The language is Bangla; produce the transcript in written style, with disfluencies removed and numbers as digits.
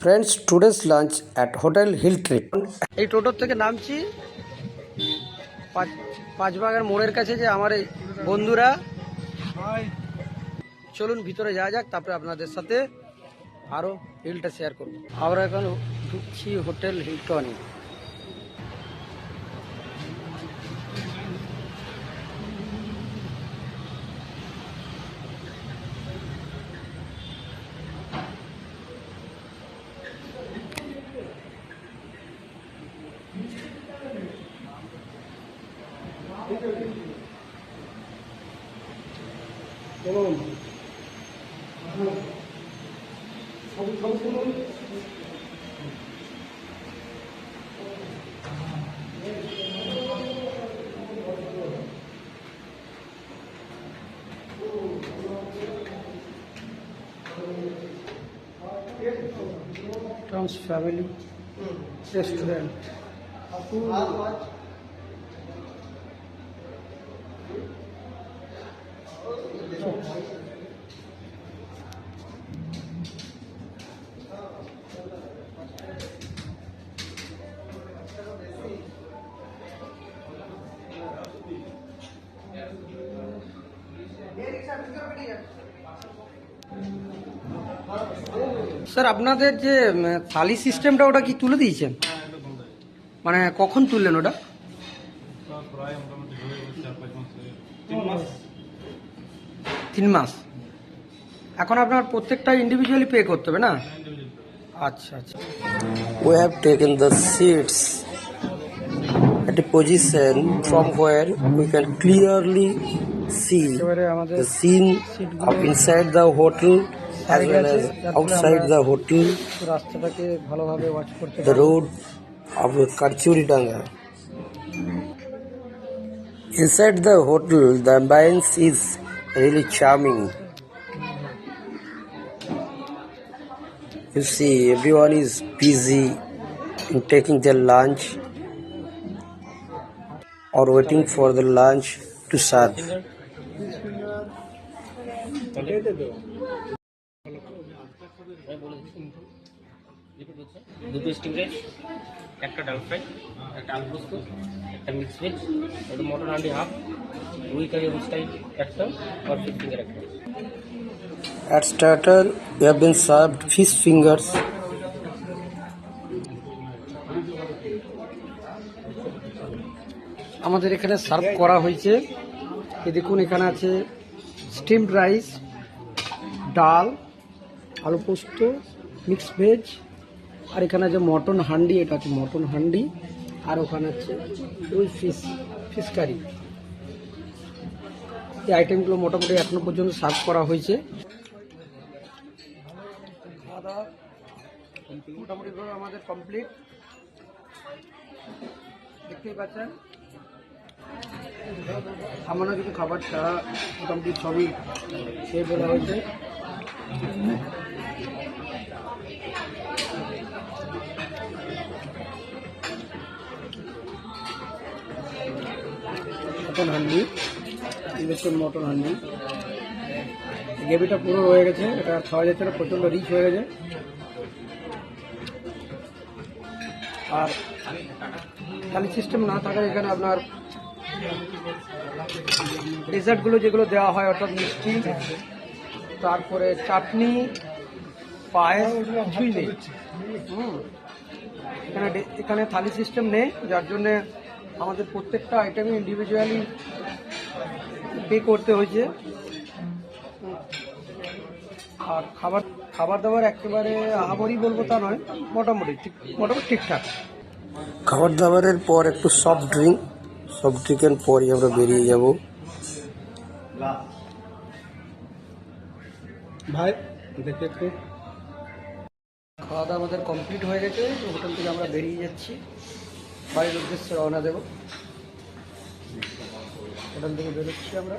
Friends, today's lunch at Hotel Hill Trip. এই টোটোর থেকে নামছি পাঁচবাগান মোড়ের কাছে যে আমার এই বন্ধুরা চলুন ভিতরে যাওয়া যাক, তারপরে আপনাদের সাথে আরো হিলটা শেয়ার করব। আমরা এখন ঢুকছি হোটেল হিলটনে। Tom's Family Restaurant. স্যার, আপনাদের যে থালি সিস্টেমটা ওটা কি তুলে দিয়েছেন? মানে কখন তুললেন ওটা? 3 মাস। এখন আপনার প্রত্যেকটা ইন্ডিভিজুয়ালি পে করতে হবে না? আচ্ছা আচ্ছা। We have taken the seats at a position from where we can clearly see the scene of inside the hotel as well as outside the hotel, রাস্তাটাকে ভালোভাবে ওয়াচ করতে the road of Karchuridanga. Inside the hotel, the ambience is really charming. You see, everyone is busy in taking their lunch or waiting for the lunch to serve. দুটো স্টিম রাইস, একটা ডাল ফ্রাই, একটা আলু পোস্ত, একটা মিক্স ভেজ, একটা মটন হান্ডি হাফ, রুই কারি স্টাইল একটা, আর ফিশ ফিঙ্গার একটা। At starter, we have been served fish fingers. আমাদের এখানে সার্ভ করা হয়েছে। এই দেখুন, এখানে আছে স্টিমড রাইস, ডাল, আলু পোস্ত, মিক্স ভেজ, আর এখানে আছে মটন হান্ডি, এটা আছে মটন হান্ডি, আর ওখানে আছে ওই ফিশ কারি। এই আইটেমগুলো মোটামুটি এখনো পর্যন্ত সার্ভ করা হয়েছে। খাওয়া দাওয়া মোটামুটি আমাদের কমপ্লিট, দেখতেই পাচ্ছেন। সামান্য কিছু খাবার ছাড়া মোটামুটি সবই খেয়ে বলা হয়েছে। মটন হান্ডি, দেখুন মটন হান্ডি, গ্রেভিটা পুরো রয়ে গেছে, এটা খাওয়া যাচ্ছে না, প্রচণ্ড রিচ হয়ে গেছে। আর থালি সিস্টেম না থাকার এখানে আপনার ডেজার্টগুলো যেগুলো দেওয়া হয়, অর্থাৎ মিষ্টি, তারপরে চাটনি, পায়েস, কিছুই নেই। এখানে থালি সিস্টেম নেই, যার জন্যে আমাদের প্রত্যেকটা আইটেমে ইন্ডিভিজুয়ালি পে করতে হয়েছে। আর খাবার দাবার একেবারে আহামরি বলবো তা নয়, মোটামুটি ঠিকঠাক। খাবার দাবারের পর একটু সফট ড্রিঙ্কের পরই আমরা বেরিয়ে যাব। ভাই দেখে একটু খাওয়া দাওয়া আমাদের কমপ্লিট হয়ে গেছে। হোটেল থেকে আমরা বেরিয়ে যাচ্ছি, বাড়ির উদ্দেশ্যে রওনা দেব। হোটেল থেকে বেরোচ্ছি আমরা।